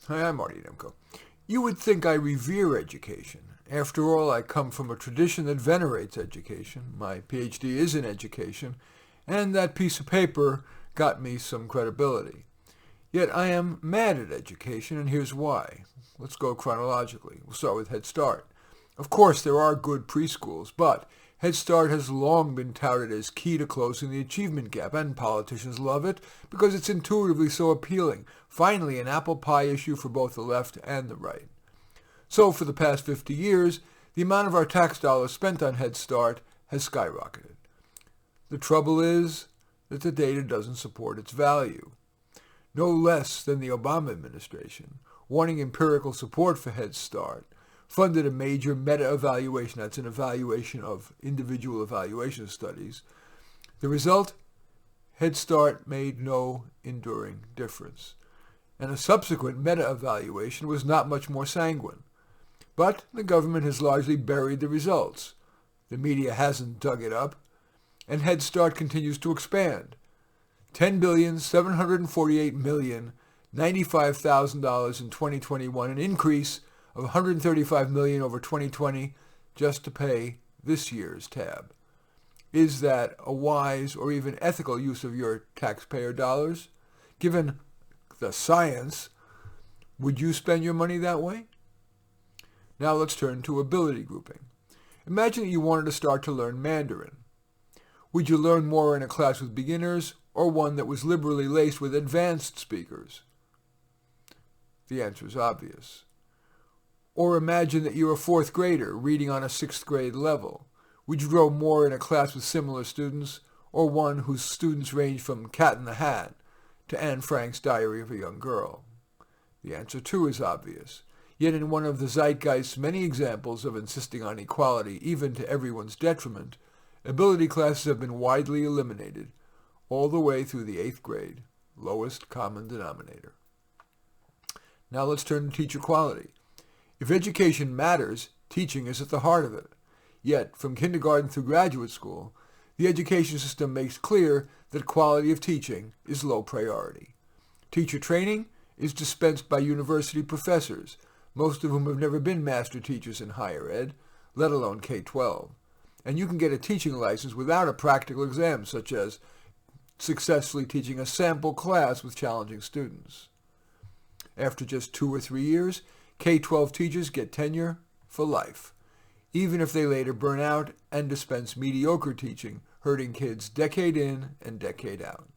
Hi, I'm Marty Nemko. You would think I revere education. After all, I come from a tradition that venerates education. My PhD is in education, and that piece of paper got me some credibility. Yet I am mad at education, and here's why. Let's go chronologically. We'll start with Head Start. Of course, there are good preschools, but Head Start has long been touted as key to closing the achievement gap, and politicians love it because it's intuitively so appealing. Finally, an apple pie issue for both the left and the right. So, for the past 50 years, the amount of our tax dollars spent on Head Start has skyrocketed. The trouble is that the data doesn't support its value. No less than the Obama administration, wanting empirical support for Head Start, funded a major meta-evaluation, that's an evaluation of individual evaluation studies. The result? Head Start made no enduring difference. And a subsequent meta-evaluation was not much more sanguine. But the government has largely buried the results. The media hasn't dug it up, and Head Start continues to expand. $10,748,095,000 in 2021, an increase of $135 million over 2020 just to pay this year's tab. Is that a wise or even ethical use of your taxpayer dollars? Given the science, would you spend your money that way? Now let's turn to ability grouping. Imagine that you wanted to start to learn Mandarin. Would you learn more in a class with beginners or one that was liberally laced with advanced speakers? The answer is obvious. Or imagine that you're a fourth grader reading on a sixth grade level. Would you grow more in a class with similar students or one whose students range from Cat in the Hat to Anne Frank's Diary of a Young Girl? The answer too is obvious. Yet in one of the zeitgeist's many examples of insisting on equality, even to everyone's detriment, ability classes have been widely eliminated, all the way through the 8th grade, lowest common denominator. Now let's turn to teacher quality. If education matters, teaching is at the heart of it. Yet, from kindergarten through graduate school, the education system makes clear that quality of teaching is low priority. Teacher training is dispensed by university professors, most of whom have never been master teachers in higher ed, let alone K-12. And you can get a teaching license without a practical exam, such as successfully teaching a sample class with challenging students. After just 2 or 3 years, K-12 teachers get tenure for life, even if they later burn out and dispense mediocre teaching, hurting kids decade in and decade out.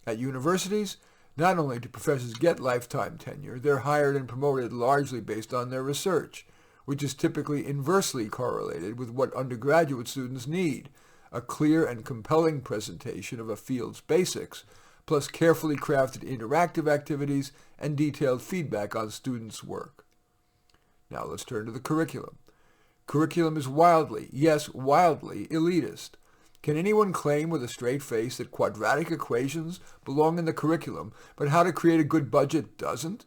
At universities, not only do professors get lifetime tenure, they're hired and promoted largely based on their research, which is typically inversely correlated with what undergraduate students need, a clear and compelling presentation of a field's basics, plus carefully crafted interactive activities and detailed feedback on students' work. Now let's turn to the curriculum. Curriculum is wildly, yes, wildly elitist. Can anyone claim with a straight face that quadratic equations belong in the curriculum, but how to create a good budget doesn't?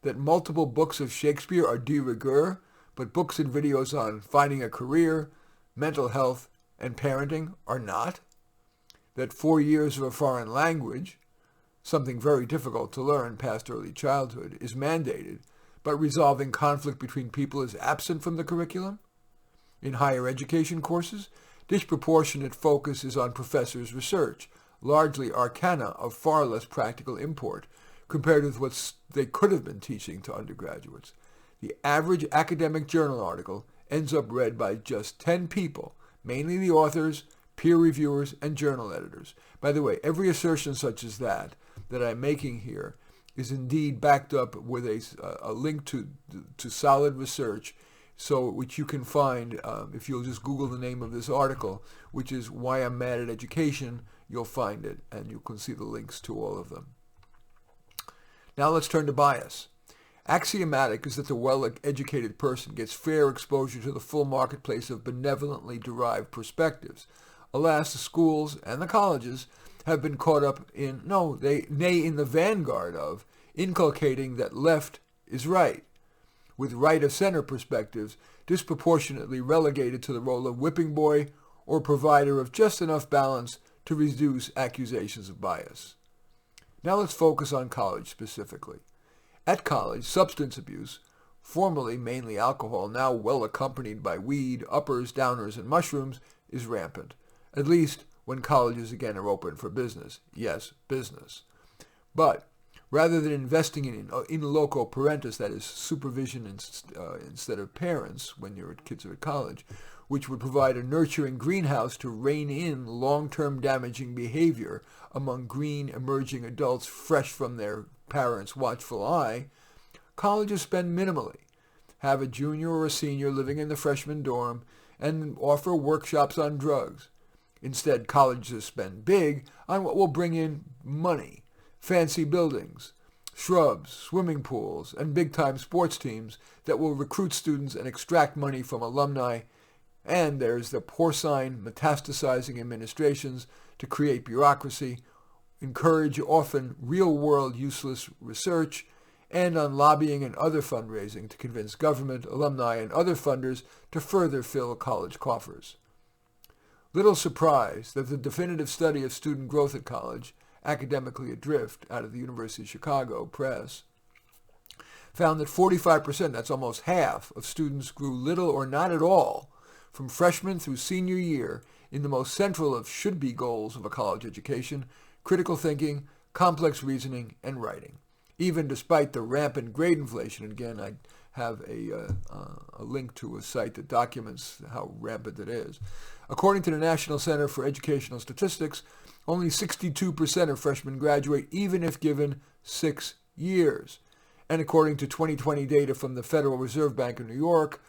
That multiple books of Shakespeare are de rigueur, but books and videos on finding a career, mental health, and parenting are not? That 4 years of a foreign language, something very difficult to learn past early childhood, is mandated, but resolving conflict between people is absent from the curriculum? In higher education courses, disproportionate focus is on professors' research, largely arcana of far less practical import, compared with what they could have been teaching to undergraduates. The average academic journal article ends up read by just 10 people, mainly the authors, peer reviewers, and journal editors. By the way, every assertion such as that I'm making here is indeed backed up with a link to solid research, which you can find if you'll just Google the name of this article, which is Why I'm Mad at Education. You'll find it, and you can see the links to all of them. Now let's turn to bias. Axiomatic is that the well-educated person gets fair exposure to the full marketplace of benevolently derived perspectives. Alas, the schools and the colleges have been caught up in the vanguard of inculcating that left is right, with right-of-center perspectives disproportionately relegated to the role of whipping boy or provider of just enough balance to reduce accusations of bias. Now let's focus on college specifically. At college, substance abuse, formerly mainly alcohol, now well accompanied by weed, uppers, downers, and mushrooms, is rampant, at least when colleges again are open for business. Yes, business. But rather than investing in loco parentis, that is supervision instead of parents when your kids are at college, which would provide a nurturing greenhouse to rein in long-term damaging behavior among green emerging adults fresh from their parents' watchful eye, colleges spend minimally, have a junior or a senior living in the freshman dorm, and offer workshops on drugs. Instead, colleges spend big on what will bring in money, fancy buildings, shrubs, swimming pools, and big-time sports teams that will recruit students and extract money from alumni. And there's the porcine, metastasizing administrations to create bureaucracy, encourage often real-world useless research, and on lobbying and other fundraising to convince government, alumni, and other funders to further fill college coffers. Little surprise that the definitive study of student growth at college, Academically Adrift, out of the University of Chicago Press, found that 45%, that's almost half, of students grew little or not at all from freshman through senior year in the most central of should-be goals of a college education, critical thinking, complex reasoning, and writing. Even despite the rampant grade inflation, and again, I have a link to a site that documents how rampant it is. According to the National Center for Educational Statistics, only 62% of freshmen graduate even if given 6 years. And according to 2020 data from the Federal Reserve Bank of New York,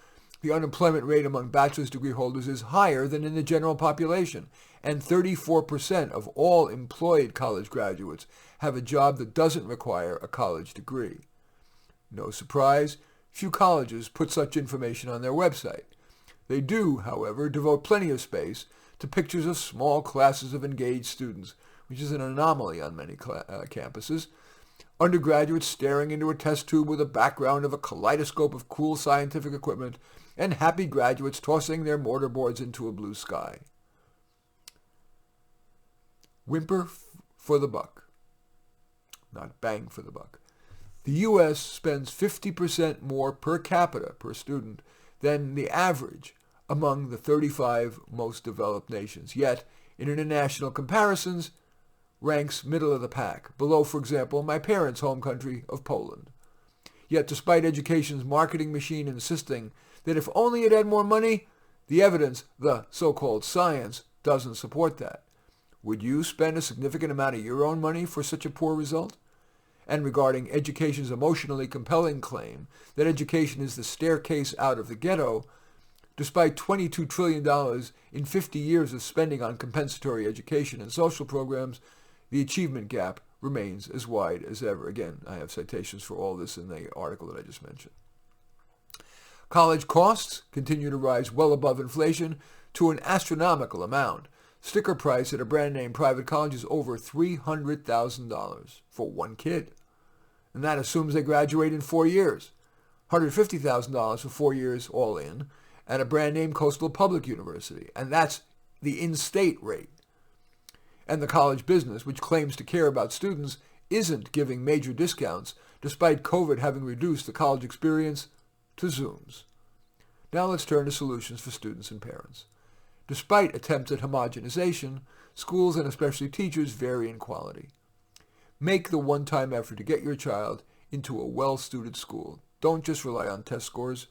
the unemployment rate among bachelor's degree holders is higher than in the general population, and 34% of all employed college graduates have a job that doesn't require a college degree. No surprise, few colleges put such information on their website. They do, however, devote plenty of space to pictures of small classes of engaged students, which is an anomaly on many campuses, undergraduates staring into a test tube with a background of a kaleidoscope of cool scientific equipment, and happy graduates tossing their mortarboards into a blue sky. Whimper for the buck, not bang for the buck. The U.S. spends 50% more per capita per student than the average among the 35 most developed nations, yet in international comparisons ranks middle of the pack, below, for example, my parents' home country of Poland. Yet despite education's marketing machine insisting that if only it had more money, the evidence, the so-called science, doesn't support that. Would you spend a significant amount of your own money for such a poor result? And regarding education's emotionally compelling claim that education is the staircase out of the ghetto, despite $22 trillion in 50 years of spending on compensatory education and social programs, the achievement gap remains as wide as ever. Again, I have citations for all this in the article that I just mentioned. College costs continue to rise well above inflation to an astronomical amount. Sticker price at a brand-name private college is over $300,000 for one kid. And that assumes they graduate in 4 years. $150,000 for 4 years all in at a brand-name coastal public university. And that's the in-state rate. And the college business, which claims to care about students, isn't giving major discounts, despite COVID having reduced the college experience to Zooms. Now let's turn to solutions for students and parents. Despite attempts at homogenization, schools and especially teachers vary in quality. Make the one-time effort to get your child into a well-suited school. Don't just rely on test scores.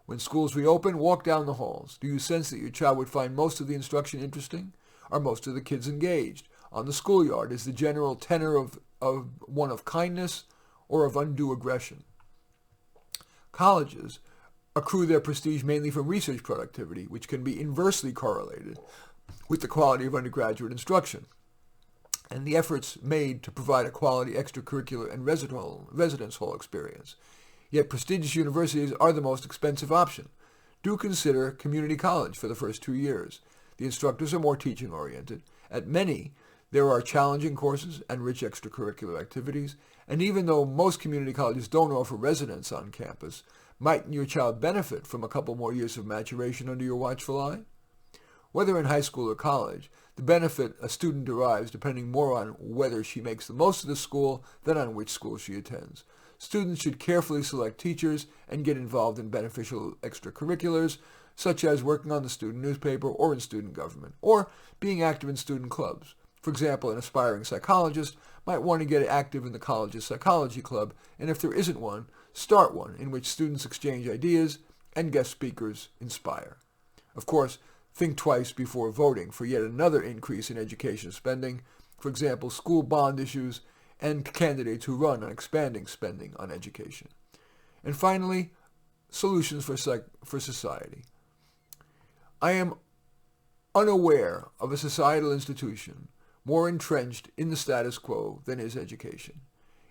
When schools reopen, walk down the halls. Do you sense that your child would find most of the instruction interesting? Are most of the kids engaged? On the schoolyard, is the general tenor of one of kindness or of undue aggression? Colleges accrue their prestige mainly from research productivity, which can be inversely correlated with the quality of undergraduate instruction, and the efforts made to provide a quality extracurricular and residence hall experience. Yet prestigious universities are the most expensive option. Do consider community college for the first 2 years. The instructors are more teaching-oriented. At many, there are challenging courses and rich extracurricular activities, and even though most community colleges don't offer residence on campus, mightn't your child benefit from a couple more years of maturation under your watchful eye? Whether in high school or college, the benefit a student derives depending more on whether she makes the most of the school than on which school she attends. students should carefully select teachers and get involved in beneficial extracurriculars, such as working on the student newspaper or in student government, or being active in student clubs. For example, an aspiring psychologist might want to get active in the college's psychology club, and if there isn't one, start one in which students exchange ideas and guest speakers inspire. Of course, think twice before voting for yet another increase in education spending, for example, school bond issues and candidates who run on expanding spending on education. And finally, solutions for society. I am unaware of a societal institution more entrenched in the status quo than is education.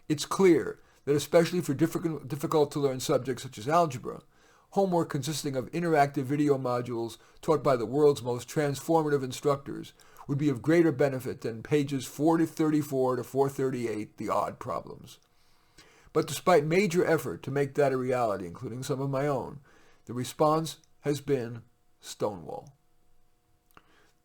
It's clear that especially for difficult-to-learn subjects such as algebra, homework consisting of interactive video modules taught by the world's most transformative instructors would be of greater benefit than pages 434 to 438, the odd problems. But despite major effort to make that a reality, including some of my own, the response has been stonewall.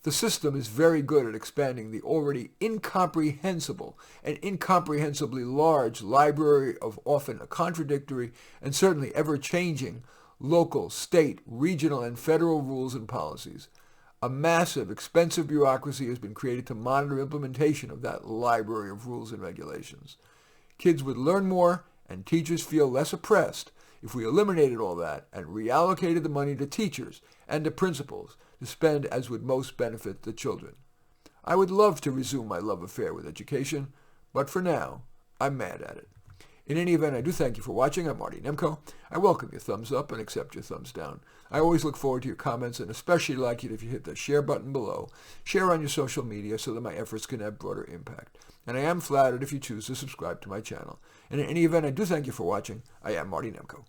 The system is very good at expanding the already incomprehensible and incomprehensibly large library of often contradictory and certainly ever-changing local, state, regional, and federal rules and policies. A massive, expensive bureaucracy has been created to monitor implementation of that library of rules and regulations. Kids would learn more and teachers feel less oppressed if we eliminated all that and reallocated the money to teachers and to principals to spend as would most benefit the children. I would love to resume my love affair with education, but for now, I'm mad at it. In any event, I do thank you for watching. I'm Marty Nemko. I welcome your thumbs up and accept your thumbs down. I always look forward to your comments and especially like it if you hit the share button below. Share on your social media so that my efforts can have broader impact. And I am flattered if you choose to subscribe to my channel. And in any event, I do thank you for watching. I am Marty Nemko.